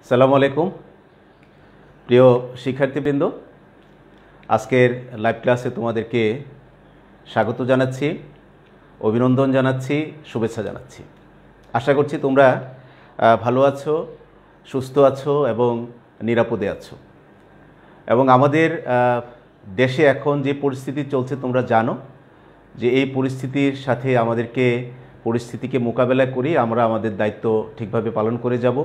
সালামু আলাইকুম প্রিয় শিক্ষার্থীবৃন্দ, আজকের লাইভ ক্লাসে তোমাদেরকে স্বাগত জানাচ্ছি, অভিনন্দন জানাচ্ছি, শুভেচ্ছা জানাচ্ছি। আশা করছি তোমরা ভালো আছো, সুস্থ আছো এবং নিরাপদে আছো। এবং আমাদের দেশে এখন যে পরিস্থিতি চলছে তোমরা জানো যে এই পরিস্থিতির সাথে পরিস্থিতিকে মোকাবেলা করি আমরা আমাদের দায়িত্ব ঠিকভাবে পালন করে যাব।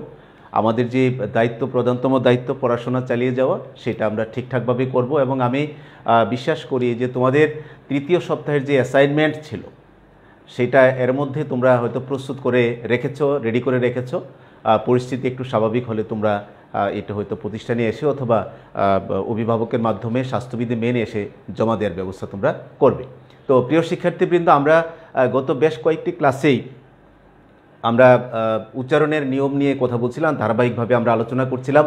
আমাদের যে দায়িত্ব, প্রধানতম দায়িত্ব পড়াশোনা চালিয়ে যাওয়া, সেটা আমরা ঠিকঠাকভাবে করব। এবং আমি বিশ্বাস করি যে তোমাদের তৃতীয় সপ্তাহের যে অ্যাসাইনমেন্ট ছিল সেটা এর মধ্যে তোমরা হয়তো প্রস্তুত করে রেখেছো, রেডি করে রেখেছো। পরিস্থিতি একটু স্বাভাবিক হলে তোমরা এটা হয়তো প্রতিষ্ঠানে এসে অথবা অভিভাবকের মাধ্যমে স্বাস্থ্যবিধি মেনে এসে জমা দেওয়ার ব্যবস্থা তোমরা করবে। তো প্রিয় শিক্ষার্থীবৃন্দ, আমরা গত বেশ কয়েকটি ক্লাসেই আমরা উচ্চারণের নিয়ম নিয়ে কথা বলছিলাম, ধারাবাহিকভাবে আমরা আলোচনা করছিলাম।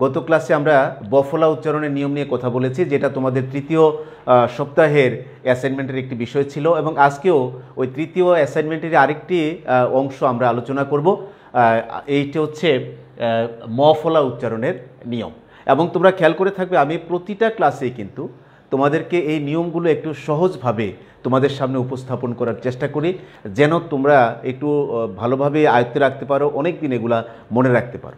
গত ক্লাসে আমরা বফলা উচ্চারণের নিয়ম নিয়ে কথা বলেছি, যেটা তোমাদের তৃতীয় সপ্তাহের অ্যাসাইনমেন্টের একটি বিষয় ছিল। এবং আজকেও ওই তৃতীয় অ্যাসাইনমেন্টের আরেকটি অংশ আমরা আলোচনা করব। এইটা হচ্ছে মফলা উচ্চারণের নিয়ম। এবং তোমরা খেয়াল করে থাকবে, আমি প্রতিটা ক্লাসেই কিন্তু তোমাদেরকে এই নিয়মগুলো একটু সহজভাবে তোমাদের সামনে উপস্থাপন করার চেষ্টা করি, যেন তোমরা একটু ভালোভাবে আয়ত্তে রাখতে পারো, অনেক দিন এগুলা মনে রাখতে পারো।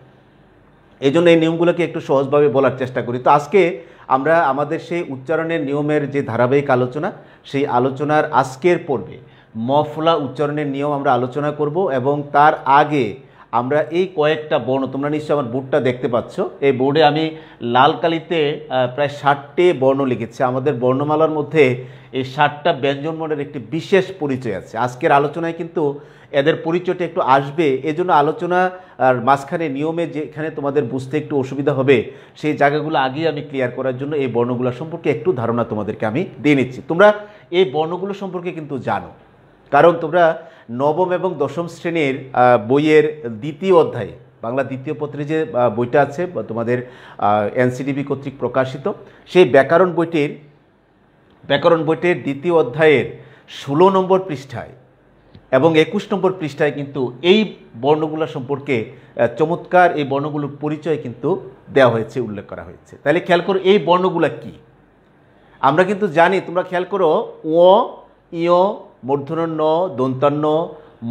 এই জন্য এই নিয়মগুলোকে একটু সহজভাবে বলার চেষ্টা করি। তো আজকে আমরা আমাদের সেই উচ্চারণের নিয়মের যে ধারাবাহিক আলোচনা, সেই আলোচনার আজকের পর্বে মফলা উচ্চারণের নিয়ম আমরা আলোচনা করব। এবং তার আগে আমরা এই কয়েকটা বর্ণ, তোমরা নিশ্চয়ই আমার বোর্ডটা দেখতে পাচ্ছ, এই বোর্ডে আমি লাল কালিতে প্রায় 60টি বর্ণ লিখেছি। আমাদের বর্ণমালার মধ্যে এই 60টা ব্যঞ্জনবর্ণের একটি বিশেষ পরিচয় আছে। আজকের আলোচনায় কিন্তু এদের পরিচয়টা একটু আসবে, এজন্য আলোচনা আর মাঝখানে নিয়মে যেখানে তোমাদের বুঝতে একটু অসুবিধা হবে সেই জায়গাগুলো আগেই আমি ক্লিয়ার করার জন্য এই বর্ণগুলো সম্পর্কে একটু ধারণা তোমাদেরকে আমি দিয়ে নিচ্ছি। তোমরা এই বর্ণগুলো সম্পর্কে কিন্তু জানো, কারণ তোমরা নবম এবং দশম শ্রেণীর বইয়ের দ্বিতীয় অধ্যায়ে, বাংলা দ্বিতীয় পত্রে যে বইটা আছে তোমাদের এনসিডিবি কর্তৃক প্রকাশিত, সেই ব্যাকরণ বইটির দ্বিতীয় অধ্যায়ের 16 নম্বর পৃষ্ঠায় এবং 21 নম্বর পৃষ্ঠায় কিন্তু এই বর্ণগুলো সম্পর্কে চমৎকার এই বর্ণগুলোর পরিচয় কিন্তু দেওয়া হয়েছে, উল্লেখ করা হয়েছে। তাহলে খেয়াল করো এই বর্ণগুলো কি আমরা কিন্তু জানি। তোমরা খেয়াল করো, ও, ইয়, মূর্ধন্য, দন্তান্ন,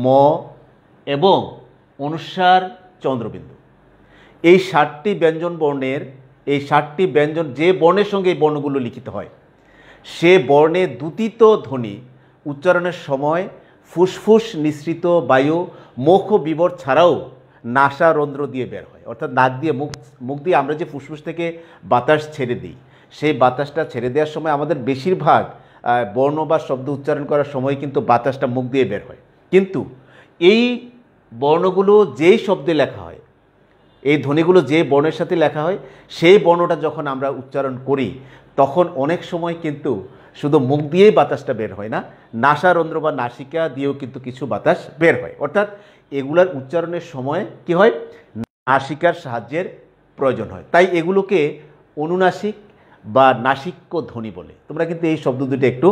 ম এবং অনুস্বার, চন্দ্রবিন্দু, এই 60টি ব্যঞ্জন বর্ণের, এই 60টি ব্যঞ্জন যে বর্ণের সঙ্গে এই বর্ণগুলো লিখিত হয়, সে বর্ণে দুতিত ধ্বনি উচ্চারণের সময় ফুসফুস নিঃসৃত বায়ু মুখ ও বিবর ছাড়াও নাসা রন্ধ্র দিয়ে বের হয়। অর্থাৎ নাক দিয়ে, মুখ দিয়ে আমরা যে ফুসফুস থেকে বাতাস ছেড়ে দিই, সেই বাতাসটা ছেড়ে দেওয়ার সময় আমাদের বেশিরভাগ বর্ণ বা শব্দ উচ্চারণ করার সময় কিন্তু বাতাসটা মুখ দিয়ে বের হয়। কিন্তু এই বর্ণগুলো যেই শব্দে লেখা হয়, এই ধ্বনিগুলো যে বর্ণের সাথে লেখা হয়, সেই বর্ণটা যখন আমরা উচ্চারণ করি তখন অনেক সময় কিন্তু শুধু মুখ দিয়েই বাতাসটা বের হয় না, নাসারন্ধ্র বা নাসিকা দিয়েও কিন্তু কিছু বাতাস বের হয়। অর্থাৎ এগুলার উচ্চারণের সময় কি হয়, নাসিকার সাহায্যের প্রয়োজন হয়। তাই এগুলোকে অনুনাসিক বা নাসিক্য ধ্বনি বলে। তোমরা কিন্তু এই শব্দ দুটো একটু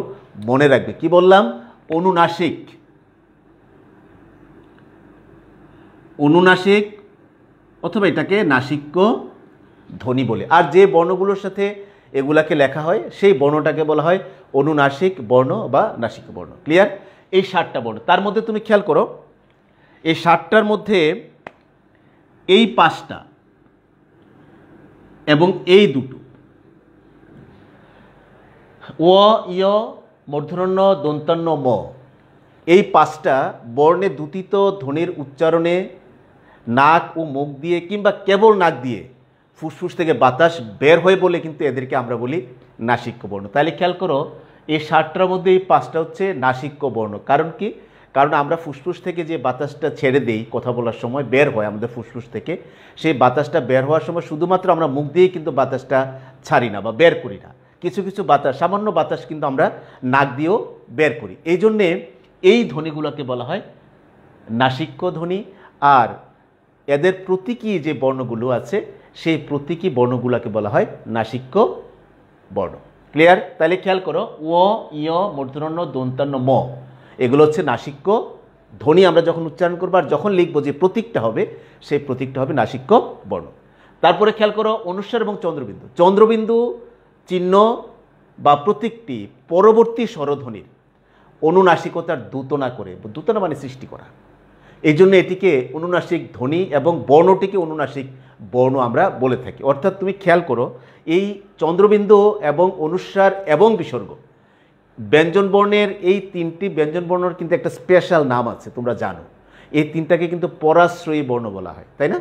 মনে রাখবে। কি বললাম? অনুনাসিক, অনুনাসিক অথবা এটাকে নাসিক্য ধ্বনি বলে। আর যে বর্ণগুলোর সাথে এগুলাকে লেখা হয় সেই বর্ণটাকে বলা হয় অনুনাসিক বর্ণ বা নাসিক্য বর্ণ। ক্লিয়ার? এই 60টা বর্ণ, তার মধ্যে তুমি খেয়াল করো, এই 60টার মধ্যে এই 5টা এবং এই দুটো, ও, ইয়, মূর্ধন্য, দন্তান্ন, ম, এই 5টা বর্ণে দুতিত ধ্বনির উচ্চারণে নাক ও মুখ দিয়ে কিংবা কেবল নাক দিয়ে ফুসফুস থেকে বাতাস বের হয় বলে কিন্তু এদেরকে আমরা বলি নাসিক্য বর্ণ। তাহলে খেয়াল করো, এই 60টার মধ্যে এই 5টা হচ্ছে নাসিক্য বর্ণ। কারণ কি? কারণ আমরা ফুসফুস থেকে যে বাতাসটা ছেড়ে দিই কথা বলার সময়, বের হয় আমাদের ফুসফুস থেকে, সেই বাতাসটা বের হওয়ার সময় শুধুমাত্র আমরা মুখ দিয়েই কিন্তু বাতাসটা ছাড়ি না বা বের করি না, কিছু কিছু বাতাস, সামান্য বাতাস কিন্তু আমরা নাক দিয়েও বের করি। এই জন্যে এই ধ্বনিগুলোকে বলা হয় নাসিক্য ধ্বনি। আর এদের প্রতীকী যে বর্ণগুলো আছে সেই প্রতীকী বর্ণগুলোকে বলা হয় নাসিক্য বর্ণ। ক্লিয়ার? তাহলে খেয়াল করো, ও, ইয়, মূর্ধন্য, দন্তান্ন, ম, এগুলো হচ্ছে নাসিক্য ধ্বনি আমরা যখন উচ্চারণ করবো আর যখন লিখবো যে প্রতীকটা হবে, সেই প্রতীকটা হবে নাসিক্য বর্ণ। তারপরে খেয়াল করো অনুস্বার এবং চন্দ্রবিন্দু। চন্দ্রবিন্দু চিহ্ন বা প্রতীকটি পরবর্তী স্বরধ্বনির অনুনাসিকতার দ্যুতনা করে, দ্যুতনা মানে সৃষ্টি করা, এই জন্য এটিকে অনুনাসিক ধ্বনি এবং বর্ণটিকে অনুনাসিক বর্ণ আমরা বলে থাকি। অর্থাৎ তুমি খেয়াল করো এই চন্দ্রবিন্দু এবং অনুস্বার এবং বিসর্গ ব্যঞ্জন বর্ণের, এই তিনটি ব্যঞ্জন বর্ণের কিন্তু একটা স্পেশাল নাম আছে, তোমরা জানো। এই তিনটাকে কিন্তু পরাশ্রয়ী বর্ণ বলা হয়, তাই না?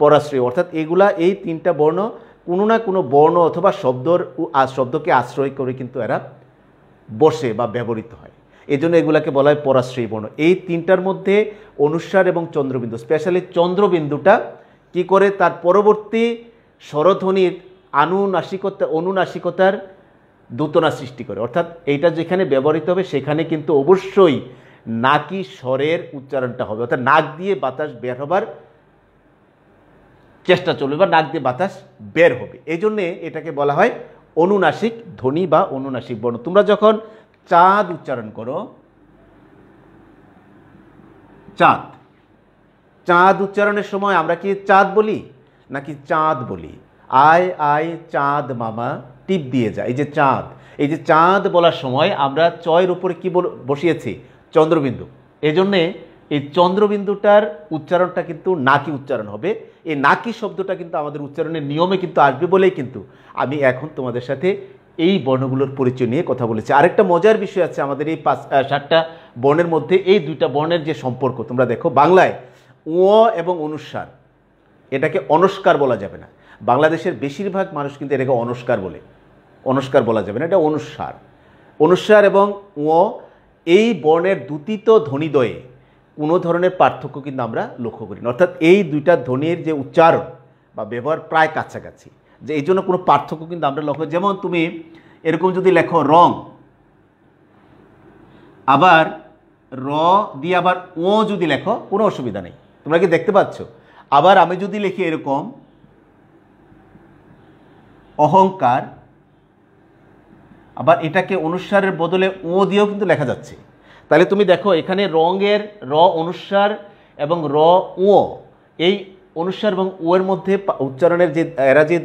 পরাশ্রয়ী অর্থাৎ এগুলা, এই তিনটা বর্ণ কোনো না কোনো বর্ণ অথবা শব্দকে আশ্রয় করে কিন্তু এরা বসে বা ব্যবহৃত হয়, এই জন্য এগুলাকে বলা হয় পরাশ্রয়ী বর্ণ। এই তিনটার মধ্যে অনুস্বার এবং চন্দ্রবিন্দু, স্পেশালি চন্দ্রবিন্দুটা কি করে তার পরবর্তী স্বরধ্বনির অনুনাসিকতার দ্যুতনা সৃষ্টি করে। অর্থাৎ এইটা যেখানে ব্যবহৃত হবে সেখানে কিন্তু অবশ্যই নাকি স্বরের উচ্চারণটা হবে, অর্থাৎ নাক দিয়ে বাতাস বের হবার চেষ্টা চলবে বা নাক দিয়ে বাতাস বের হবে, এই জন্যে এটাকে বলা হয় অনুনাসিক ধ্বনি বা অনুনাসিক বর্ণ। তোমরা যখন চাঁদ উচ্চারণ করো, চাঁদ, চাঁদ উচ্চারণের সময় আমরা কি চাঁদ বলি নাকি চাঁদ বলি? আয় আয় চাঁদ মামা টিপ দিয়ে যায়, এই যে চাঁদ, এই যে চাঁদ বলার সময় আমরা চয়ের উপরে কি বসিয়েছি? চন্দ্রবিন্দু। এই জন্যে এই চন্দ্রবিন্দুটার উচ্চারণটা কিন্তু নাকি উচ্চারণ হবে। এই নাকি শব্দটা কিন্তু আমাদের উচ্চারণের নিয়মে কিন্তু আসবে বলেই কিন্তু আমি এখন তোমাদের সাথে এই বর্ণগুলোর পরিচয় নিয়ে কথা বলেছি। আরেকটা মজার বিষয় আছে আমাদের এই 7টা বর্ণের মধ্যে, এই 2টা বর্ণের যে সম্পর্ক তোমরা দেখো, বাংলায় ও এবং অনুস্বার, এটাকে অনস্কার বলা যাবে না। বাংলাদেশের বেশিরভাগ মানুষ কিন্তু এটাকে অনস্কার বলে, অনস্কার বলা যাবে না, এটা অনুস্বার। অনুস্বার এবং ও এই বর্ণের দ্যুতিত ধ্বনিদ্বয়ে কোনো ধরনের পার্থক্য কিন্তু আমরা লক্ষ্য করি না। অর্থাৎ এই 2টা ধ্বনির যে উচ্চারণ বা ব্যবহার প্রায় কাছাকাছি, যে এই জন্য কোনো পার্থক্য কিন্তু আমরা লক্ষ্য। যেমন তুমি এরকম যদি লেখো রং, আবার র দিয়ে আবার ও যদি লেখো কোনো অসুবিধা নেই, তোমরা কি দেখতে পাচ্ছ? আবার আমি যদি লিখি এরকম অহংকার, আবার এটাকে অনুস্বারের বদলে ও দিয়েও কিন্তু লেখা যাচ্ছে। তাহলে তুমি দেখো এখানে রঙের র অনুস্বার এবং র ও, এই অনুস্বার এবং ও এর মধ্যে উচ্চারণের যে এরা যে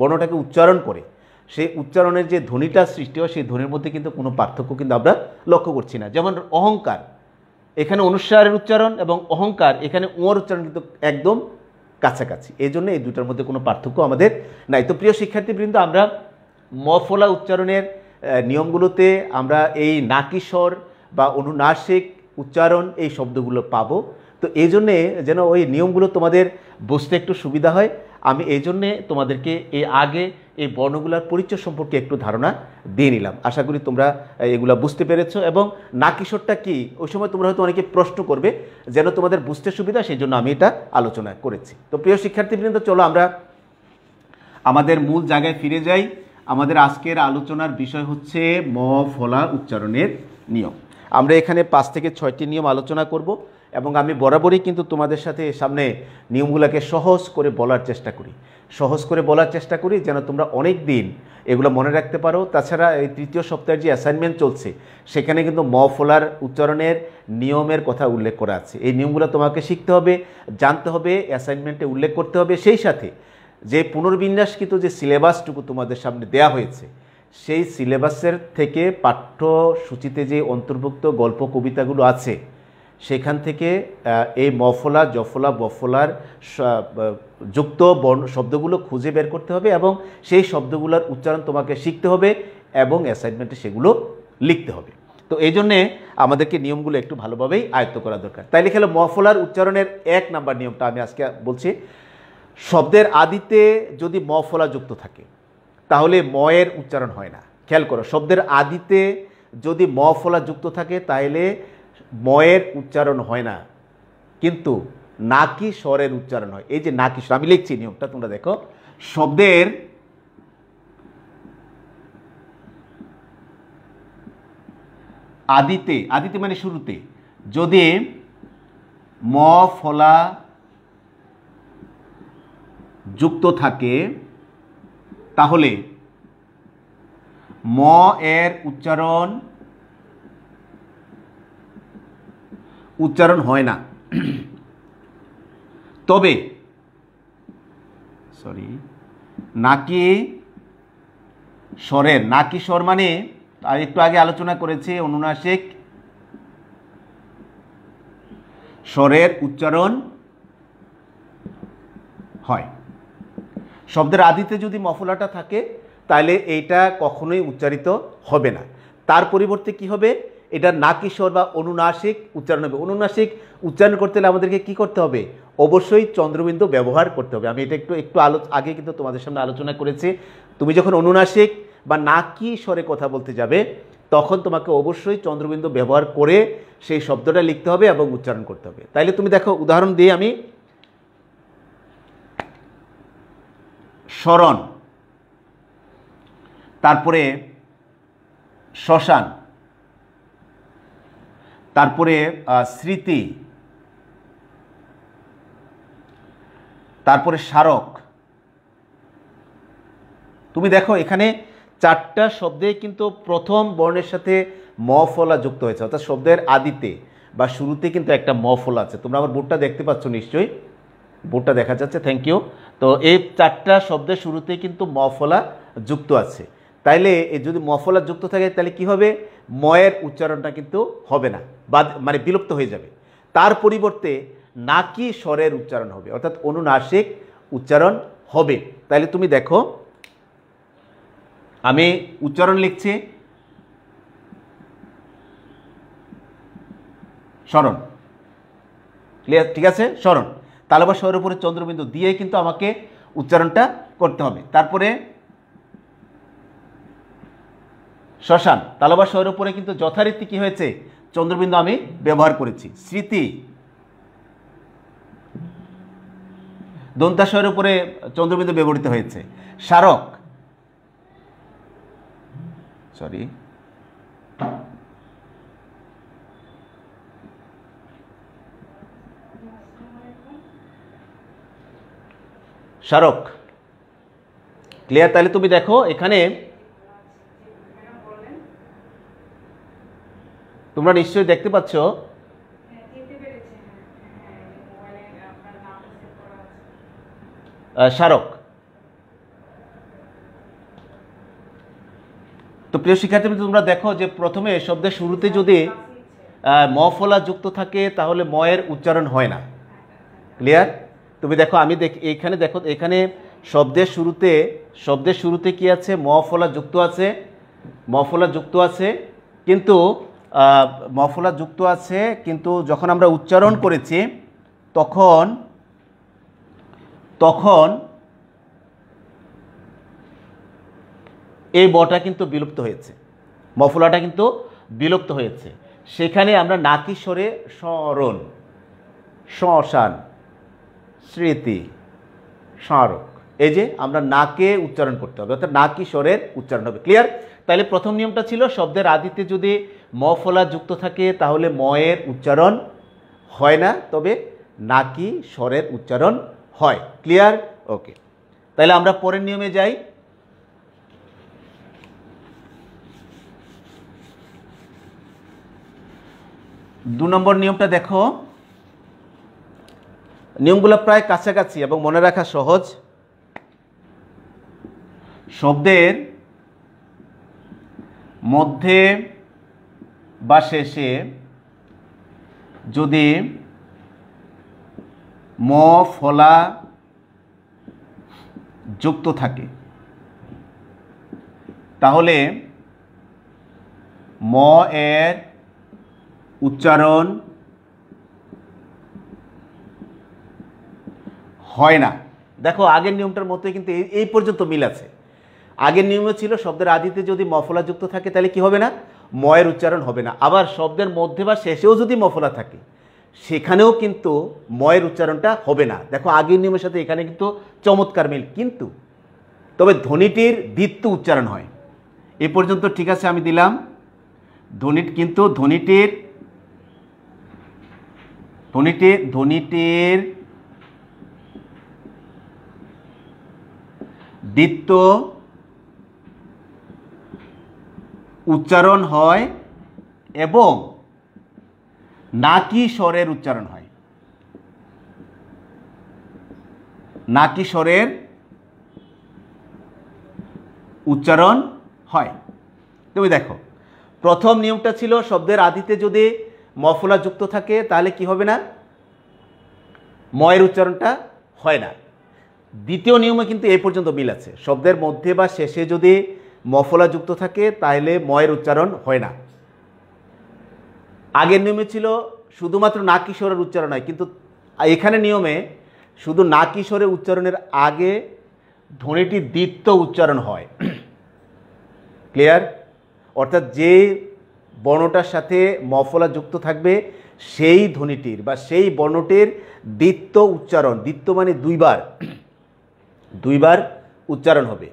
বর্ণটাকে উচ্চারণ করে, সেই উচ্চারণের যে ধ্বনিটা সৃষ্টি হয় সেই ধ্বনির মধ্যে কিন্তু কোনো পার্থক্য কিন্তু আমরা লক্ষ্য করছি না। যেমন অহংকার, এখানে অনুস্বারের উচ্চারণ এবং অহংকার এখানে ওর উচ্চারণ কিন্তু একদম কাছাকাছি, এই জন্য এই 2টার মধ্যে কোনো পার্থক্য আমাদের নাই। তো প্রিয় শিক্ষার্থীবৃন্দ, আমরা মফলা উচ্চারণের নিয়মগুলোতে আমরা এই নাকিস্বর বা অনুনাসিক উচ্চারণ এই শব্দগুলো পাবো। তো এই জন্যে যেন ওই নিয়মগুলো তোমাদের বুঝতে একটু সুবিধা হয়, আমি এই জন্যে তোমাদেরকে আগে এই বর্ণগুলোর পরিচয় সম্পর্কে একটু ধারণা দিয়ে নিলাম। আশা করি তোমরা এগুলো বুঝতে পেরেছো। এবং নাকিস্বরটা কি ওই সময় তোমরা হয়তো অনেকে প্রশ্ন করবে, যেন তোমাদের বুঝতে সুবিধা সেই জন্য আমি এটা আলোচনা করেছি। তো প্রিয় শিক্ষার্থীবৃন্দ, চলো আমরা আমাদের মূল জায়গায় ফিরে যাই। আমাদের আজকের আলোচনার বিষয় হচ্ছে ম ফলা উচ্চারণের নিয়ম। আমরা এখানে 5 থেকে 6টি নিয়ম আলোচনা করব এবং আমি বরাবরই কিন্তু তোমাদের সাথে সামনে নিয়মগুলোকে সহজ করে বলার চেষ্টা করি, যেন তোমরা অনেক দিন এগুলো মনে রাখতে পারো। তাছাড়া এই 3য় সপ্তাহের যে অ্যাসাইনমেন্ট চলছে সেখানে কিন্তু ম ফলার উচ্চারণের নিয়মের কথা উল্লেখ করা আছে। এই নিয়মগুলো তোমাকে শিখতে হবে, জানতে হবে, অ্যাসাইনমেন্টে উল্লেখ করতে হবে। সেই সাথে যে পুনর্বিন্যাসকৃত যে সিলেবাসটুকু তোমাদের সামনে দেয়া হয়েছে, সেই সিলেবাসের থেকে পাঠ্যসূচিতে যে অন্তর্ভুক্ত গল্প কবিতাগুলো আছে সেখান থেকে এই মফলা জফলা বফলার যুক্ত বর্ণ শব্দগুলো খুঁজে বের করতে হবে এবং সেই শব্দগুলোর উচ্চারণ তোমাকে শিখতে হবে এবং অ্যাসাইনমেন্টে সেগুলো লিখতে হবে। তো এই জন্যে আমাদেরকে নিয়মগুলো একটু ভালোভাবেই আয়ত্ত করা দরকার। তাই লিখে মফলার উচ্চারণের 1 নাম্বার নিয়মটা আমি আজকে বলছি। শব্দের আদিতে যদি ম ফলা যুক্ত থাকে তাহলে ময়ের উচ্চারণ হয় না। খেয়াল করো, শব্দের আদিতে যদি ম ফলা যুক্ত থাকে তাহলে ময়ের উচ্চারণ হয় না, কিন্তু নাকি স্বরের উচ্চারণ হয়। এই যে নাকি স্বর, আমি লিখছি নিয়মটা, তোমরা দেখো। শব্দের আদিতে, আদিতে মানে শুরুতে, যদি ম ফলা যুক্ত থাকে তাহলে ম এর উচ্চারণ উচ্চারণ হয় না। তবে নাকি স্বরের, নাকি স্বর মানে আর একটু আগে আলোচনা করেছি, অনুনাসিক স্বরের উচ্চারণ হয়। শব্দের আদিতে যদি মফলাটা থাকে তাহলে এইটা কখনোই উচ্চারিত হবে না। তার পরিবর্তে কি হবে, এটা নাকি স্বর বা অনুনাসিক উচ্চারণ হবে। অনুনাসিক উচ্চারণ করতে হলে আমাদেরকে কি করতে হবে, অবশ্যই চন্দ্রবিন্দু ব্যবহার করতে হবে। আমি এটা একটু আগে কিন্তু তোমাদের সামনে আলোচনা করেছি। তুমি যখন অনুনাসিক বা নাকি স্বরে কথা বলতে যাবে তখন তোমাকে অবশ্যই চন্দ্রবিন্দু ব্যবহার করে সেই শব্দটা লিখতে হবে এবং উচ্চারণ করতে হবে। তাইলে তুমি দেখো, উদাহরণ দিয়ে আমি, স্মরণ, তারপরে শ্মশান, তারপরে স্মৃতি, তারপরে স্মারক। তুমি দেখো এখানে 4টা শব্দে কিন্তু প্রথম বর্ণের সাথে ম ফলা যুক্ত হয়েছে, অর্থাৎ শব্দের আদিতে বা শুরুতে কিন্তু একটা ম ফলা আছে। তোমরা আমার বোর্ডটা দেখতে পাচ্ছ নিশ্চয়ই, বোর্ডটা দেখা যাচ্ছে, থ্যাংক ইউ। তো এই 4টা শব্দের শুরুতে কিন্তু ম ফলা যুক্ত আছে। তাইলে যদি ম ফলা যুক্ত থাকে তাহলে কি হবে, ময়ের উচ্চারণটা কিন্তু হবে না বা মানে বিলুপ্ত হয়ে যাবে। তার পরিবর্তে নাকি স্বরের উচ্চারণ হবে, অর্থাৎ অনুনাসিক উচ্চারণ হবে। তাইলে তুমি দেখো আমি উচ্চারণ লিখছি, স্মরণ, ক্লিয়ার, ঠিক আছে, স্মরণ, তালবা স্বরের উপরে চন্দ্রবিন্দু দিয়ে কিন্তু আমাকে উচ্চারণটা করতে হবে। তারপরে শ্মশান, তালবা স্বরের উপরে কিন্তু যথারীতি কি হয়েছে, চন্দ্রবিন্দু আমি ব্যবহার করেছি। স্মৃতি, দন্তা স্বরের উপরে চন্দ্রবিন্দু ব্যবহৃত হয়েছে। স্মারক, স্মারক, ক্লিয়ার। তাহলে তুমি দেখো এখানে তোমরা নিশ্চয়ই দেখতে পাচ্ছ স্মারক। তো প্রিয় শিক্ষার্থী, তোমরা দেখো যে প্রথমে শব্দের শুরুতে যদি ম ফলা যুক্ত থাকে তাহলে ময়ের উচ্চারণ হয় না, ক্লিয়ার। তুমি দেখো, আমি এখানে দেখো, এখানে শব্দের শুরুতে কি আছে, ম ফলা যুক্ত আছে, ম ফলা যুক্ত আছে, কিন্তু ম ফলা যুক্ত আছে, কিন্তু যখন আমরা উচ্চারণ করেছি তখন এই বটা কিন্তু বিলুপ্ত হয়েছে, মফলাটা কিন্তু বিলুপ্ত হয়েছে। সেখানে আমরা নাকি স্বরে স্মরণ, শ্মশান, স্মৃতি, স্মারক, এই যে আমরা নাকে উচ্চারণ করতে হবে, অর্থাৎ নাকি স্বরের উচ্চারণ হবে, ক্লিয়ার। তাহলে প্রথম নিয়মটা ছিল শব্দের আদিতে যদি ম ফলা যুক্ত থাকে তাহলে ময়ের উচ্চারণ হয় না, তবে নাকি স্বরের উচ্চারণ হয়, ক্লিয়ার, ওকে। তাহলে আমরা পরের নিয়মে যাই। 2 নম্বর নিয়মটা দেখো, নিয়মগুলো প্রায় কাছাকাছি এবং মনে রাখা সহজ। শব্দের মধ্যে বা শেষে যদি ম ফলা যুক্ত থাকে তাহলে ম এর উচ্চারণ হয় না। দেখো আগের নিয়মটার মতোই কিন্তু এই পর্যন্ত মিল আছে। আগের নিয়মে ছিল শব্দের আদিতে যদি মফলা যুক্ত থাকে তাহলে কি হবে না, ময়ের উচ্চারণ হবে না। আবার শব্দের মধ্যে বা শেষেও যদি মফলা থাকে সেখানেও কিন্তু ময়ের উচ্চারণটা হবে না। দেখো আগের নিয়মের সাথে এখানে কিন্তু চমৎকার মিল, কিন্তু তবে ধ্বনিটির দ্বিত্ব উচ্চারণ হয়। এ পর্যন্ত ঠিক আছে, আমি দিলাম কিন্তু ধ্বনিটির দ্বিত্ব উচ্চারণ হয় এবং নাকি স্বরের উচ্চারণ হয়, নাকি স্বরের উচ্চারণ হয়। তুমি দেখো প্রথম নিয়মটা ছিল শব্দের আদিতে যদি মফলা যুক্ত থাকে তাহলে কি হবে না, ময়ের উচ্চারণটা হয় না। দ্বিতীয় নিয়মে কিন্তু এই পর্যন্ত মিল আছে, শব্দের মধ্যে বা শেষে যদি মফলা যুক্ত থাকে তাহলে ময়ের উচ্চারণ হয় না। আগের নিয়মে ছিল শুধুমাত্র নাকি স্বরের উচ্চারণ হয়, কিন্তু এখানে নিয়মে শুধু নাকি স্বরের উচ্চারণের আগে ধ্বনিটি দ্বিত্ব উচ্চারণ হয়। ক্লিয়ার? অর্থাৎ যে বর্ণটার সাথে মফলা যুক্ত থাকবে সেই ধ্বনিটির বা সেই বর্ণটির দ্বিত্ব উচ্চারণ, দ্বিত্ব মানে দুইবার উচ্চারণ হবে।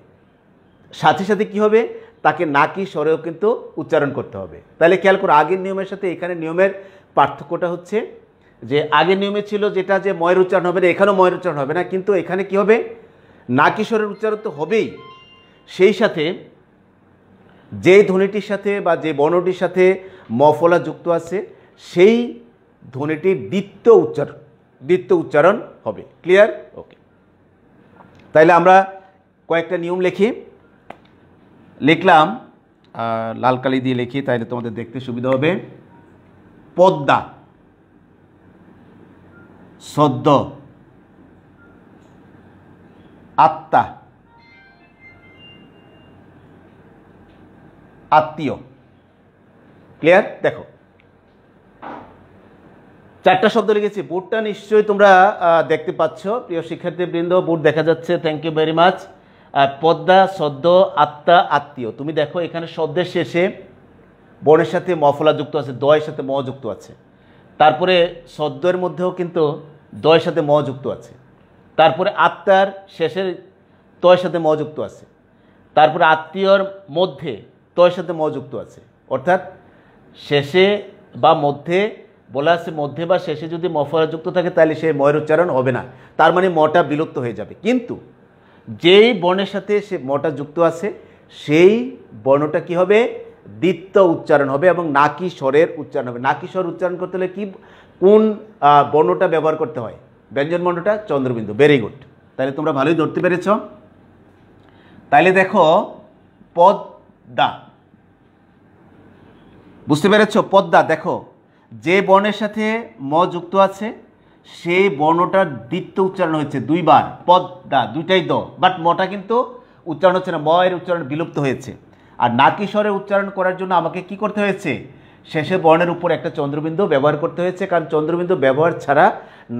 সাথে সাথে কি হবে, তাকে নাকি স্বরেও কিন্তু উচ্চারণ করতে হবে। তাহলে খেয়াল করো আগের নিয়মের সাথে এখানে নিয়মের পার্থক্যটা হচ্ছে যে আগের নিয়মে ছিল যেটা যে ময়ের উচ্চারণ হবে না, এখানেও ময়ের উচ্চারণ হবে না, কিন্তু এখানে কি হবে, নাকি স্বরের উচ্চারণ তো হবেই, সেই সাথে যে ধ্বনিটির সাথে বা যে বর্ণটির সাথে মফলা যুক্ত আছে সেই ধ্বনিটির দ্বিত্ব উচ্চারণ হবে। ক্লিয়ার? ওকে, তাইলে আমরা কয়েকটা নিয়ম লিখলাম, লাল কালি দিয়ে লিখি তাইলে তোমাদের দেখতে সুবিধা হবে। পদ্মা, সদ্য, আত্মা, আত্মীয়। ক্লিয়ার? দেখো চারটা শব্দ লিখেছি, বোর্ডটা নিশ্চয়ই তোমরা দেখতে পাচ্ছ প্রিয় শিক্ষার্থীবৃন্দ, বোর্ড দেখা যাচ্ছে, থ্যাংক ইউ ভেরি মাচ। পদ্মা, সদ্য, আত্মা, আত্মীয়। তুমি দেখো এখানে শব্দের শেষে বর্ণের সাথে মফলা যুক্ত আছে, দয়ের সাথে ম যুক্ত আছে। তারপরে সদ্যের মধ্যেও কিন্তু দয়ের সাথে ম যুক্ত আছে। তারপরে আত্মার শেষের তয়ের সাথে ম যুক্ত আছে। তারপরে আত্মীয়র মধ্যে তয়ের সাথে ম যুক্ত আছে। অর্থাৎ শেষে বা মধ্যে বলা আছে, মধ্যে বা শেষে যদি মফলা যুক্ত থাকে তাহলে সেই ময়ের উচ্চারণ হবে না, তার মানে মটা বিলুপ্ত হয়ে যাবে। কিন্তু যেই বর্ণের সাথে সে মটা যুক্ত আছে সেই বর্ণটা কি হবে, দ্বিত্ব উচ্চারণ হবে এবং নাকি স্বরের উচ্চারণ হবে। নাকি স্বর উচ্চারণ করতে হলে কি কোন বর্ণটা ব্যবহার করতে হয়, ব্যঞ্জন বর্ণটা, চন্দ্রবিন্দু। ভেরি গুড, তাহলে তোমরা ভালোই ধরতে পেরেছ। তাইলে দেখো পদ্মা, বুঝতে পেরেছ? পদ্মা, দেখো যে বর্ণের সাথে ম যুক্ত আছে সেই বর্ণটার দ্বিত্ব উচ্চারণ হচ্ছে দুইবার, পদ্মা, দুইটাই দ, বাট মটা কিন্তু উচ্চারণ হচ্ছে না, ময়ের উচ্চারণ বিলুপ্ত হয়েছে। আর নাকি স্বরে উচ্চারণ করার জন্য আমাকে কি করতে হয়েছে, শেষে বর্ণের উপর একটা চন্দ্রবিন্দু ব্যবহার করতে হয়েছে, কারণ চন্দ্রবিন্দু ব্যবহার ছাড়া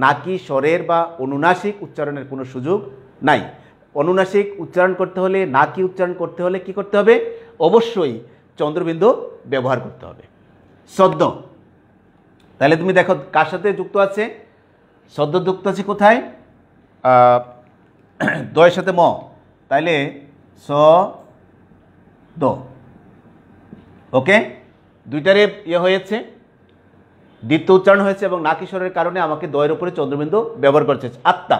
নাকি স্বরের বা অনুনাসিক উচ্চারণের কোনো সুযোগ নাই। অনুনাসিক উচ্চারণ করতে হলে, নাকি উচ্চারণ করতে হলে কি করতে হবে, অবশ্যই চন্দ্রবিন্দু ব্যবহার করতে হবে। সদ্য, তাহলে তুমি দেখো কার সাথে যুক্ত আছে, সদ্য যুক্ত আছে কোথায়, দয়ের সাথে ম, তাইলে স দ। ওকে, দুইটারে হয়েছে, দ্বিতীয় উচ্চারণ হয়েছে এবং নাকি স্বরের কারণে আমাকে দয়ের উপরে চন্দ্রবিন্দু ব্যবহার করছে। আত্মা,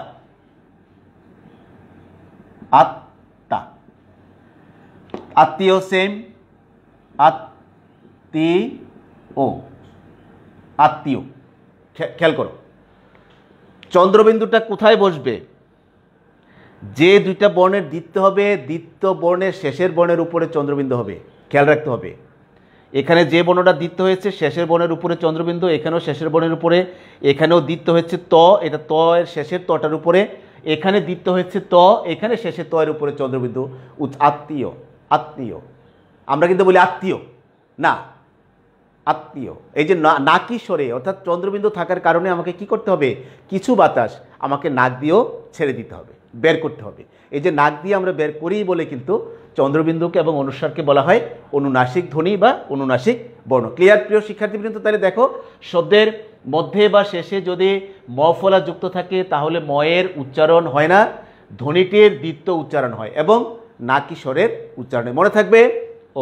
আত্মা, আত্মীয়, সেম, আত্মীয়, আত্মীয়। খেয়াল করো চন্দ্রবিন্দুটা কোথায় বসবে, যে দুইটা বর্ণের দ্বিত্ব হবে, দ্বিত্ব বর্ণের শেষের বর্ণের উপরে চন্দ্রবিন্দু হবে। খেয়াল রাখতে হবে, এখানে যে বর্ণটা দ্বিত্ব হয়েছে শেষের বর্ণের উপরে চন্দ্রবিন্দু, এখানেও শেষের বর্ণের উপরে, এখানেও দ্বিত্ব হচ্ছে ত, এটা ত এর শেষের তটার উপরে, এখানে দ্বিত্ব হচ্ছে ত, এখানে শেষের ত এর উপরে চন্দ্রবিন্দু। আত্মীয়, আত্মীয়, আমরা কিন্তু বলি আত্মীয় না, আত্মীয়। এই যে নাকি স্বরে অর্থাৎ চন্দ্রবিন্দু থাকার কারণে আমাকে কি করতে হবে, কিছু বাতাস আমাকে নাক দিয়েও ছেড়ে দিতে হবে, বের করতে হবে। এই যে নাক দিয়ে আমরা বের করি বলে কিন্তু চন্দ্রবিন্দুকে এবং অনুস্বারকে বলা হয় অনুনাসিক ধ্বনি বা অনুনাসিক বর্ণ। ক্লিয়ার প্রিয় শিক্ষার্থীবৃন্দ? তাহলে দেখো শব্দের মধ্যে বা শেষে যদি মফলা যুক্ত থাকে তাহলে ময়ের উচ্চারণ হয় না, ধ্বনিটির দ্বিত্ব উচ্চারণ হয় এবং নাকি স্বরের উচ্চারণে। মনে থাকবে?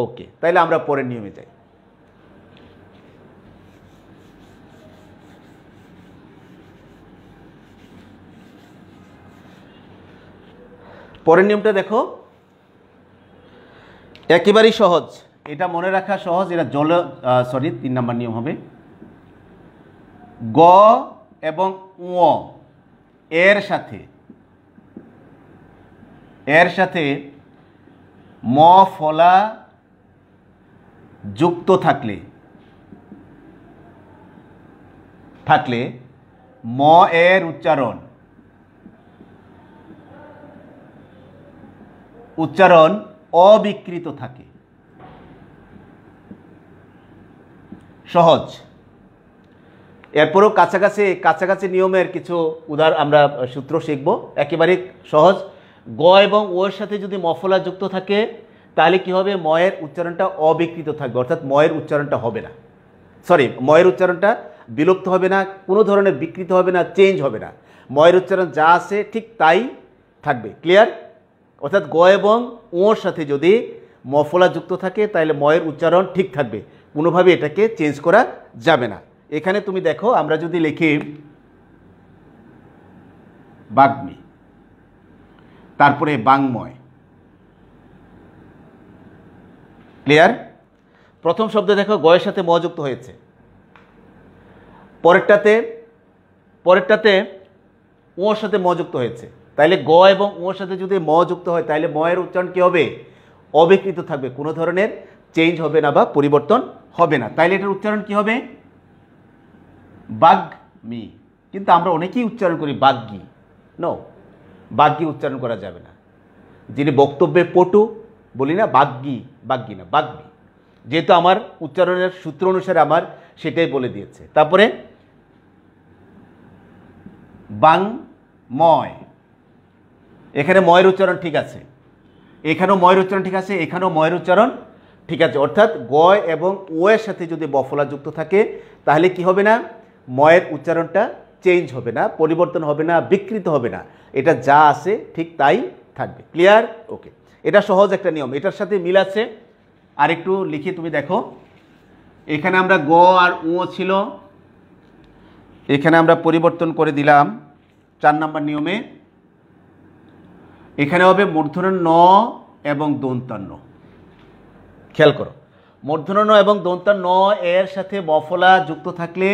ওকে, তাইলে আমরা পরের নিয়মে যাই। পরের নিয়মটা দেখো, একেবারেই সহজ, এটা মনে রাখা সহজ। এটা 3 নম্বর নিয়ম হবে। গ এবং উ এর সাথে ম ফলা যুক্ত থাকলে ম এর উচ্চারণ অবিকৃত থাকে। সহজ। এরপরও কাছাকাছি নিয়মের কিছু আমরা সূত্র শিখব। একেবারে সহজ। গ এবং ও এর সাথে যদি মফলা যুক্ত থাকে তাহলে কি হবে, ময়ের উচ্চারণটা অবিকৃত থাকবে, অর্থাৎ ময়ের উচ্চারণটা হবে না, ময়ের উচ্চারণটা বিলুপ্ত হবে না, কোনো ধরনের বিকৃত হবে না, চেঞ্জ হবে না, ময়ের উচ্চারণ যা আছে ঠিক তাই থাকবে। ক্লিয়ার? অর্থাৎ গ এবং ওর সাথে যদি মফলা যুক্ত থাকে তাহলে ময়ের উচ্চারণ ঠিক থাকবে, কোনোভাবে এটাকে চেঞ্জ করা যাবে না। এখানে তুমি দেখো, আমরা যদি লিখি বাগ্মী, তারপরে বাংময়। ক্লিয়ার? প্রথম শব্দে দেখো গয়ের সাথে ম যুক্ত হয়েছে, পরেরটাতে ওর সাথে ম যুক্ত হয়েছে, তাইলে গ এবং ওর সাথে যদি ম যুক্ত হয় তাহলে ময়ের উচ্চারণ কি হবে, অবিকৃত থাকবে, কোনো ধরনের চেঞ্জ হবে না বা পরিবর্তন হবে না। তাইলে এটার উচ্চারণ কি হবে, বাগ্মী। কিন্তু আমরা অনেকেই উচ্চারণ করি বাগ্গী। নো, বাগ্গী উচ্চারণ করা যাবে না। যিনি বক্তব্যে পটু বলি না বাগ্গী না, বাগ্মী, যেহেতু আমার উচ্চারণের সূত্র অনুসারে আমার সেটাই বলে দিয়েছে। তারপরে বাংময়, এখানে ময়ের উচ্চারণ ঠিক আছে, এখানেও ময়ের উচ্চারণ ঠিক আছে, এখানেও ময়ের উচ্চারণ ঠিক আছে। অর্থাৎ গ এবং ও এর সাথে যদি বফলা যুক্ত থাকে তাহলে কি হবে না, ময়ের উচ্চারণটা চেঞ্জ হবে না, পরিবর্তন হবে না, বিকৃত হবে না, এটা যা আছে ঠিক তাই থাকবে। ক্লিয়ার? ওকে, এটা সহজ একটা নিয়ম, এটার সাথে মিল আছে। আর একটু লিখি, তুমি দেখো, এখানে আমরা গ আর ও ছিল, এখানে আমরা পরিবর্তন করে দিলাম 4 নম্বর নিয়মে। এখানে হবে মূর্ধন্য ন এবং দন্তান্ন। খেয়াল করো, মূর্ধন্য ন এবং দন্তান্ন এর সাথে বফলা যুক্ত থাকলে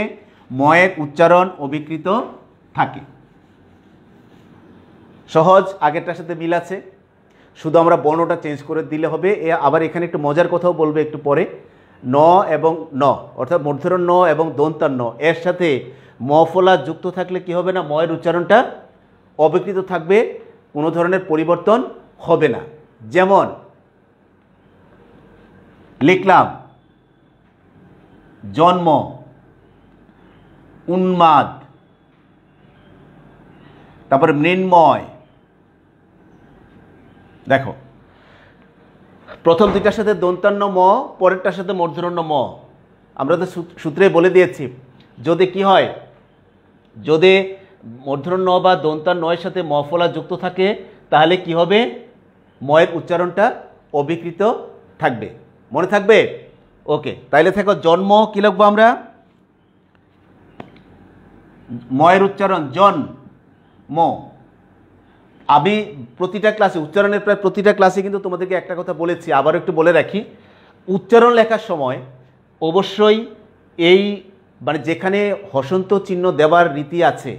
ময়ের উচ্চারণ অবিকৃত থাকে। সহজ, আগেরটার সাথে মিল আছে, শুধু আমরা বর্ণটা চেঞ্জ করে দিলে হবে। আবার এখানে একটু মজার কথাও বলবে একটু পরে। ন এবং ন অর্থাৎ মূর্ধন্য ন এবং দন্তান্ন এর সাথে মফলা যুক্ত থাকলে কি হবে না, ময়ের উচ্চারণটা অবিকৃত থাকবে, কোনো ধরনের পরিবর্তন হবে না। যেমন লিখলাম জন্ম, উন্মাদ, তারপরে মৃন্ময়। দেখো, প্রথম দুইটার সাথে দন্তান্ন ম, পরেরটার সাথে মূর্ধন্য ম। আমরা তো সূত্রে বলে দিয়েছি, যদি কি হয়, যদি মূর্ধন্য বা দন্তান্ন নয়ের সাথে মফলা যুক্ত থাকে তাহলে কি হবে, ময়ের উচ্চারণটা অবিকৃত থাকবে। মনে থাকবে? ওকে, তাইলে দেখো জন্ম কি লিখবো আমরা, ময়ের উচ্চারণ জন ম। আমি প্রতিটা ক্লাসে, উচ্চারণের প্রায় প্রতিটা ক্লাসে কিন্তু তোমাদেরকে একটা কথা বলেছি, আবার একটু বলে রাখি, উচ্চারণ লেখার সময় অবশ্যই এই যেখানে হসন্ত চিহ্ন দেওয়ার রীতি আছে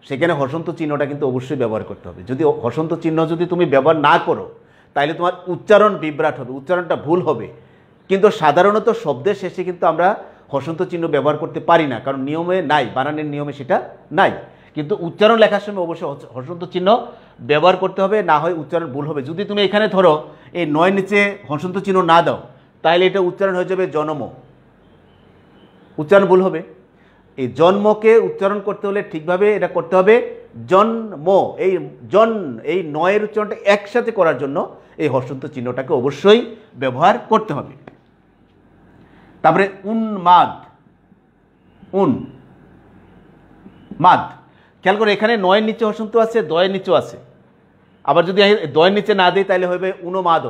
সেখানে হসন্ত চিহ্নটা কিন্তু অবশ্যই ব্যবহার করতে হবে। যদি হসন্ত চিহ্ন যদি তুমি ব্যবহার না করো তাহলে তোমার উচ্চারণ বিভ্রাট হবে, উচ্চারণটা ভুল হবে। কিন্তু সাধারণত শব্দের শেষে কিন্তু আমরা হসন্ত চিহ্ন ব্যবহার করতে পারি না, কারণ নিয়মে নাই, বানানের নিয়মে সেটা নাই। কিন্তু উচ্চারণ লেখার সময় অবশ্যই হসন্ত চিহ্ন ব্যবহার করতে হবে, না হয় উচ্চারণ ভুল হবে। যদি তুমি এখানে ধরো এই নয়ের নিচে হসন্ত চিহ্ন না দাও তাহলে এটা উচ্চারণ হয়ে যাবে জনম, উচ্চারণ ভুল হবে। এই জন্মকে উচ্চারণ করতে হলে ঠিকভাবে এটা করতে হবে জন্ম। এই নয়ের উচ্চারণটা একসাথে করার জন্য এই হসন্ত চিহ্নটাকে অবশ্যই ব্যবহার করতে হবে। তারপরে উন্মাদ, উন্মাদ, খেয়াল করে এখানে নয়ের নিচে হসন্ত আছে, দয়ের নিচেও আছে। আবার যদি দয়ের নিচে না দিই তাহলে হবে উন্মাদ,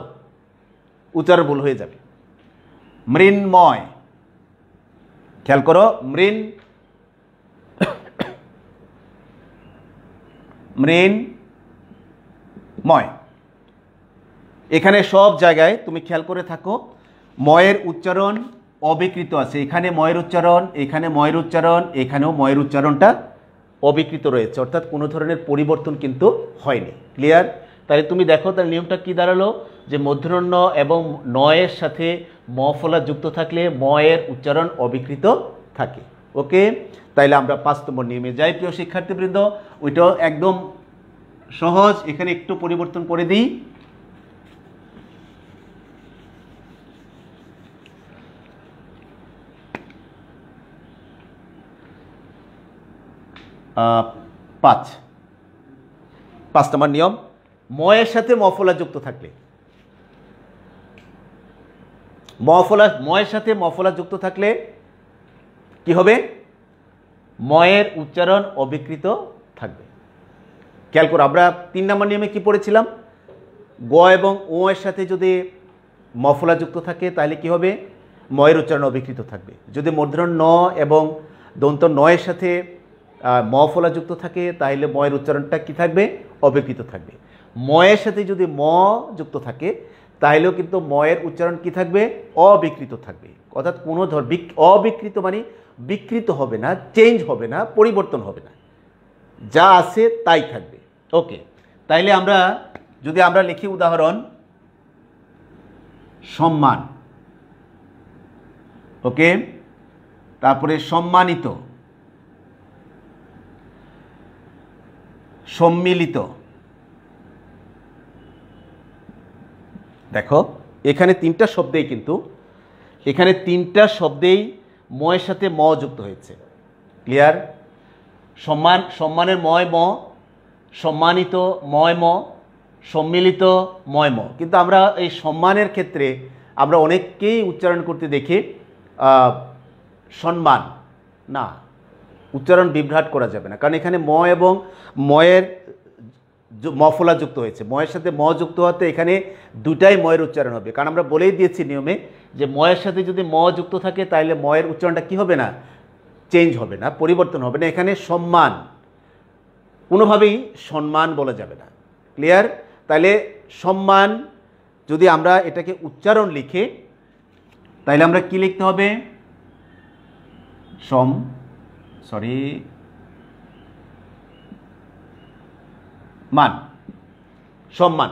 উচ্চারণ ভুল হয়ে যাবে। মৃন্ময়, খেয়াল করো, মৃন্ময়, এখানে সব জায়গায় তুমি খেয়াল করে থাকো, ময়ের উচ্চারণ অবিকৃত আছে, এখানে ময়ের উচ্চারণ, এখানে ময়ের উচ্চারণ, এখানেও ময়ের উচ্চারণটা অবিকৃত রয়েছে, অর্থাৎ কোনো ধরনের পরিবর্তন কিন্তু হয়নি। ক্লিয়ার? তাহলে তুমি দেখো তার নিয়মটা কি দাঁড়ালো, যে মূর্ধন্য এবং নয়ের সাথে ম ফলা যুক্ত থাকলে ময়ের উচ্চারণ অবিকৃত থাকে। ওকে, তাইলে আমরা 5 নম্বর নিয়মে যাই প্রিয় শিক্ষার্থীবৃন্দ। ওইটাও একদম সহজ, এখানে একটু পরিবর্তন করে দিই। পাঁচ নম্বর নিয়ম, ময়ের সাথে মফলা যুক্ত থাকলে, ময়ের সাথে মফলা যুক্ত থাকলে কি হবে? ময়ের উচ্চারণ অবিকৃত থাকবে। খেয়াল করো, আমরা 3 নম্বর নিয়মে কি পড়েছিলাম? গ এবং ও এর সাথে যদি মফলা যুক্ত থাকে তাহলে কি হবে? ময়ের উচ্চারণ অবিকৃত থাকবে। যদি মূর্ধন্য ন এবং দন্ত নয়ের সাথে মফলা যুক্ত থাকে তাহলে ময়ের উচ্চারণটা কি থাকবে? অবিকৃত থাকবে। ময়ের সাথে যদি ম যুক্ত থাকে তাহলেও কিন্তু ময়ের উচ্চারণ কি থাকবে? অবিকৃত থাকবে। অর্থাৎ কোনো অবিকৃত মানে বিকৃত হবে না, চেঞ্জ হবে না, পরিবর্তন হবে না, যা আছে তাই থাকবে। ওকে, তাইলে আমরা যদি আমরা লিখি উদাহরণ সম্মান, ওকে, তারপরে সম্মানিত, সম্মিলিত। দেখো এখানে 3টা শব্দেই কিন্তু এখানে 3টা শব্দেই ময়ের সাথে ম যুক্ত হয়েছে। ক্লিয়ার? সম্মান, সম্মানের ময় ম, সম্মানিত ময় ম, সম্মিলিত ময় ম। কিন্তু আমরা এই সম্মানের ক্ষেত্রে আমরা অনেককেই উচ্চারণ করতে দেখি সম্মান, না, উচ্চারণ বিভ্রাট করা যাবে না, কারণ এখানে ম এবং ময়ের মফলা যুক্ত হয়েছে। ময়ের সাথে ম যুক্ত হতে এখানে দুটাই ময়ের উচ্চারণ হবে, কারণ আমরা বলেই দিয়েছি নিয়মে যে ময়ের সাথে যদি ম যুক্ত থাকে তাহলে ময়ের উচ্চারণটা কি হবে না? চেঞ্জ হবে না, পরিবর্তন হবে না। এখানে সম্মান, কোনোভাবেই সম্মান বলা যাবে না। ক্লিয়ার? তাহলে সম্মান যদি আমরা এটাকে উচ্চারণ লিখে তাহলে আমরা কি লিখতে হবে? মান, সম্মান।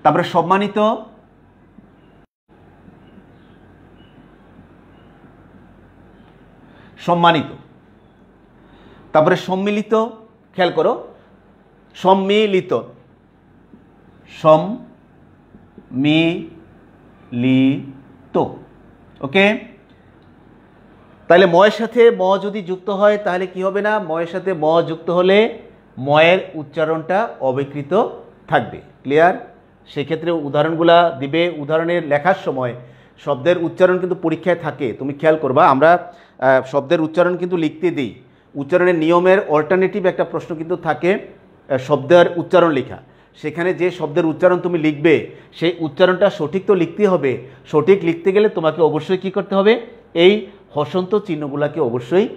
তারপরে সম্মানিত, সম্মানিত। তারপরে সম্মিলিত, খেয়াল করো, সম্মিলিত, সম্মিলিত। ওকে, তাহলে ময়ের সাথে ম যদি যুক্ত হয় তাহলে কি হবে না? ময়ের সাথে ম যুক্ত হলে ময়ের উচ্চারণটা অবিকৃত থাকবে। ক্লিয়ার? সেক্ষেত্রে উদাহরণগুলা দিবে, উদাহরণের লেখার সময় শব্দের উচ্চারণ কিন্তু পরীক্ষায় থাকে, তুমি খেয়াল করবা। আমরা শব্দের উচ্চারণ কিন্তু লিখতে দিই, উচ্চারণের নিয়মের অল্টারনেটিভ একটা প্রশ্ন কিন্তু থাকে শব্দের উচ্চারণ লেখা। সেখানে যে শব্দের উচ্চারণ তুমি লিখবে সেই উচ্চারণটা সঠিক তো লিখতে হবে। সঠিক লিখতে গেলে তোমাকে অবশ্যই কি করতে হবে? এই হসন্ত চিহ্নগুলোকে অবশ্যই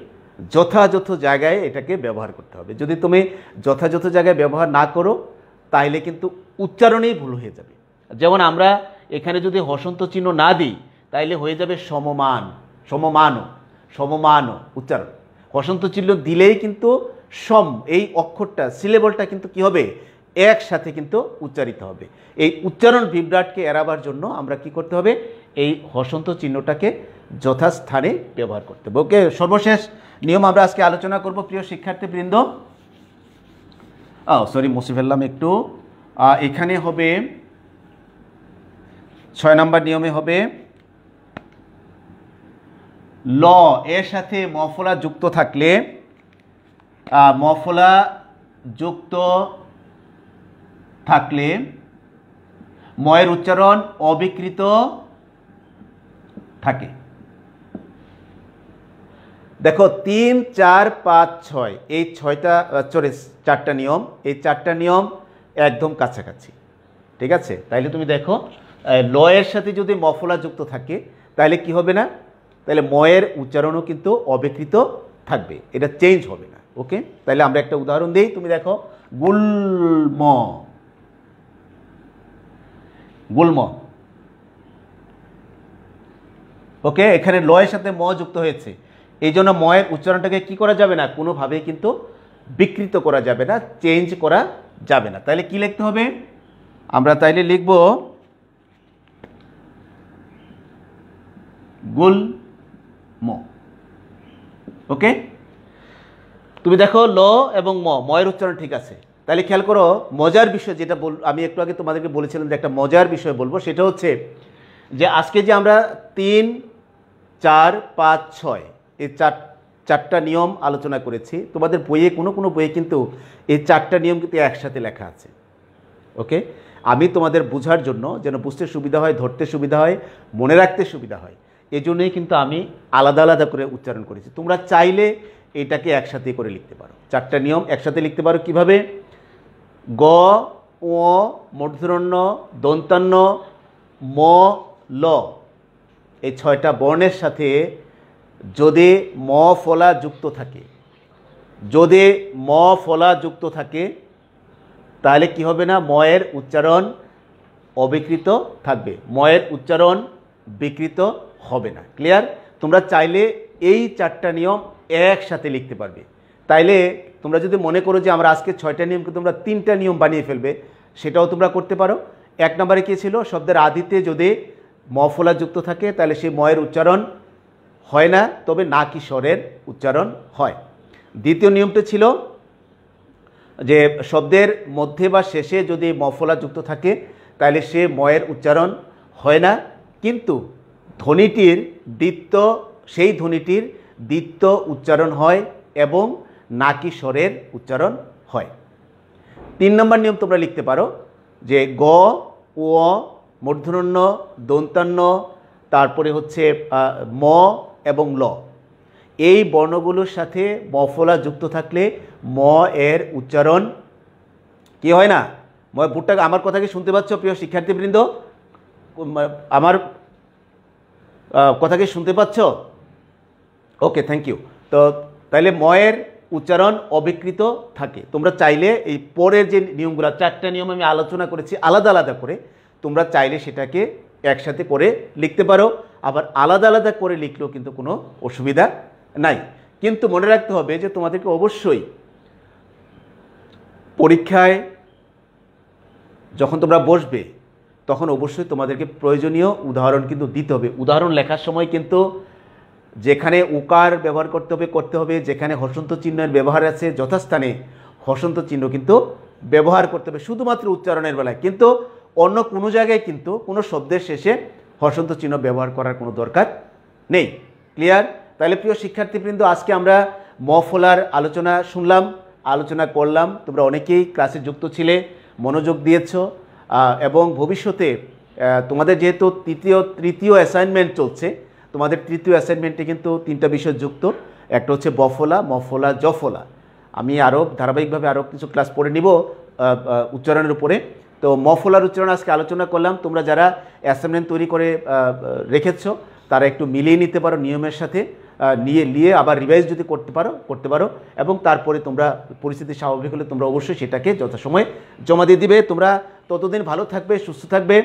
যথাযথ জায়গায় এটাকে ব্যবহার করতে হবে। যদি তুমি যথাযথ জায়গায় ব্যবহার না করো তাইলে কিন্তু উচ্চারণেই ভুল হয়ে যাবে। যেমন আমরা এখানে যদি হসন্ত চিহ্ন না দিই তাইলে হয়ে যাবে সমমান, সমমানও, সমমানও উচ্চারণ। হসন্ত চিহ্ন দিলেই কিন্তু সম, এই অক্ষরটা, সিলেবলটা কিন্তু কি হবে? একসাথে কিন্তু উচ্চারিত হবে। এই উচ্চারণ বিভ্রাটকে এড়াবার জন্য আমরা কি করতে হবে? এই হসন্ত চিহ্নটাকে যথাস্থানে ব্যবহার করতে হবে। ওকে, সর্বশেষ নিয়ম আমরা আজকে আলোচনা করব প্রিয় শিক্ষার্থীবৃন্দ। সরি, মুছে ফেললাম একটু। এখানে হবে 6 নম্বর নিয়মে হবে ল এর সাথে মফলা যুক্ত থাকলে, মফলা যুক্ত থাকলে ময়ের উচ্চারণ অবিকৃত থাকে। দেখো 3, 4, 5, 6 এই 4টা নিয়ম, এই 4টা নিয়ম একদম কাছাকাছি। ঠিক আছে? তাইলে তুমি দেখো ল এর সাথে যদি মফলা যুক্ত থাকে তাহলে কি হবে না? তাহলে ময়ের উচ্চারণও কিন্তু অবিকৃত থাকবে, এটা চেঞ্জ হবে না। ওকে, তাহলে আমরা একটা উদাহরণ দিই। তুমি দেখো গুল্ম, গুল্ম। ওকে, এখানে ল এর সাথে ম যুক্ত হয়েছে, এই জন্য ময়ের উচ্চারণটাকে কি করা যাবে না, কোনোভাবেই কিন্তু বিকৃত করা যাবে না, চেঞ্জ করা যাবে না। তাহলে কি লিখতে হবে, আমরা তাইলে লিখব গুল্ম। ওকে, তুমি দেখো ল এবং ময়ের উচ্চারণ ঠিক আছে। তাহলে খেয়াল করো, মজার বিষয় যেটা আমি একটু আগে তোমাদেরকে বলেছিলাম যে একটা মজার বিষয় বলবো, সেটা হচ্ছে যে আজকে যে আমরা 3, 4, 5, 6 এই চারটা নিয়ম আলোচনা করেছি, তোমাদের বইয়ে কোনো বইয়ে কিন্তু এই 4টা নিয়ম কিন্তু একসাথে লেখা আছে। ওকে, আমি তোমাদের বোঝার জন্য, যেন বুঝতে সুবিধা হয়, ধরতে সুবিধা হয়, মনে রাখতে সুবিধা হয়, এই জন্যই কিন্তু আমি আলাদা আলাদা করে উচ্চারণ করেছি। তোমরা চাইলে এটাকে একসাথে করে লিখতে পারো, 4টা নিয়ম একসাথে লিখতে পারো। কিভাবে, গ, ও, মূর্ধন্য, দন্তান্ন, ম, ল, এই 6টা বর্ণের সাথে যদি ম ফলা যুক্ত থাকে, যদি ম ফলা যুক্ত থাকে, তাহলে কি হবে না, ময়ের উচ্চারণ অবিকৃত থাকবে, ময়ের উচ্চারণ বিকৃত হবে না। ক্লিয়ার? তোমরা চাইলে এই 4টা নিয়ম একসাথে লিখতে পারবে। তাইলে তোমরা যদি মনে করো যে আমরা আজকে 6টা নিয়মকে তোমরা 3টা নিয়ম বানিয়ে ফেলবে, সেটাও তোমরা করতে পারো। 1 নম্বরে কী ছিল, শব্দের আদিতে যদি ম ফলা যুক্ত থাকে তাহলে সেই ময়ের উচ্চারণ হয় না, তবে না কি স্বরের উচ্চারণ হয়। দ্বিতীয় নিয়মটা ছিল যে শব্দের মধ্যে বা শেষে যদি ম ফলা যুক্ত থাকে তাহলে সে ময়ের উচ্চারণ হয় না, কিন্তু ধ্বনিটির দ্বিত্ব, সেই ধ্বনিটির দ্বিত্ব উচ্চারণ হয় এবং না কি স্বরের উচ্চারণ হয়। 3 নম্বর নিয়ম তোমরা লিখতে পারো যে গ, ও, মূর্ধন্য, দন্তান্ন, তারপরে হচ্ছে ম এবং ল, এই বর্ণগুলোর সাথে ম ফলা যুক্ত থাকলে ম এর উচ্চারণ কি হয় না, বুটটা, আমার কথা কি শুনতে পাচ্ছ প্রিয় শিক্ষার্থীবৃন্দ? আমার কথা কি শুনতে পাচ্ছ? ওকে, থ্যাংক ইউ। তো তাইলে ময়ের উচ্চারণ অবিকৃত থাকে। তোমরা চাইলে এই পরের যে নিয়মগুলো, 4টা নিয়ম আমি আলোচনা করেছি আলাদা আলাদা করে, তোমরা চাইলে সেটাকে একসাথে করে লিখতে পারো, আবার আলাদা আলাদা করে লিখলেও কিন্তু কোনো অসুবিধা নাই। কিন্তু মনে রাখতে হবে যে তোমাদেরকে অবশ্যই পরীক্ষায় যখন তোমরা বসবে তখন অবশ্যই তোমাদেরকে প্রয়োজনীয় উদাহরণ কিন্তু দিতে হবে। উদাহরণ লেখার সময় কিন্তু যেখানে উকার ব্যবহার করতে হবে, যেখানে হসন্ত চিহ্নের ব্যবহার আছে যথাস্থানে হসন্ত চিহ্ন কিন্তু ব্যবহার করতে হবে শুধুমাত্র উচ্চারণের বেলায়, কিন্তু অন্য কোনো জায়গায় কিন্তু কোনো শব্দের শেষে হসন্ত চিহ্ন ব্যবহার করার কোনো দরকার নেই। ক্লিয়ার? তাহলে প্রিয় শিক্ষার্থীবৃন্দ, আজকে আমরা ম ফলার আলোচনা করলাম। তোমরা অনেকেই ক্লাসে যুক্ত ছিলে, মনোযোগ দিয়েছ, এবং ভবিষ্যতে তোমাদের যেহেতু তৃতীয় অ্যাসাইনমেন্ট চলছে, তোমাদের তৃতীয় অ্যাসাইনমেন্টে কিন্তু 3টা বিষয় যুক্ত। একটা হচ্ছে বফলা, মফলা, জফলা। আমি আরও ধারাবাহিকভাবে আরও কিছু ক্লাস পড়ে নিব উচ্চারণের উপরে। তো মফলার উচ্চারণ আজকে আলোচনা করলাম। তোমরা যারা অ্যাসাইনমেন্ট তৈরি করে রেখেছ তারা একটু মিলিয়ে নিতে পারো নিয়মের সাথে, নিয়ে আবার রিভাইজ যদি করতে পারো, এবং তারপরে তোমরা পরিস্থিতি স্বাভাবিক হলে তোমরা অবশ্যই সেটাকে যথাসময়ে জমা দিয়ে দিবে। তোমরা ততদিন ভালো থাকবে, সুস্থ থাকবে,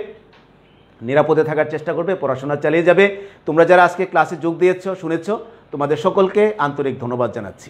নিরাপদে থাকার চেষ্টা করবে, পড়াশোনা চালিয়ে যাবে। তোমরা যারা আজকে ক্লাসে যোগ দিয়েছ, শুনেছ, তোমাদের সকলকে আন্তরিক ধন্যবাদ জানাচ্ছি।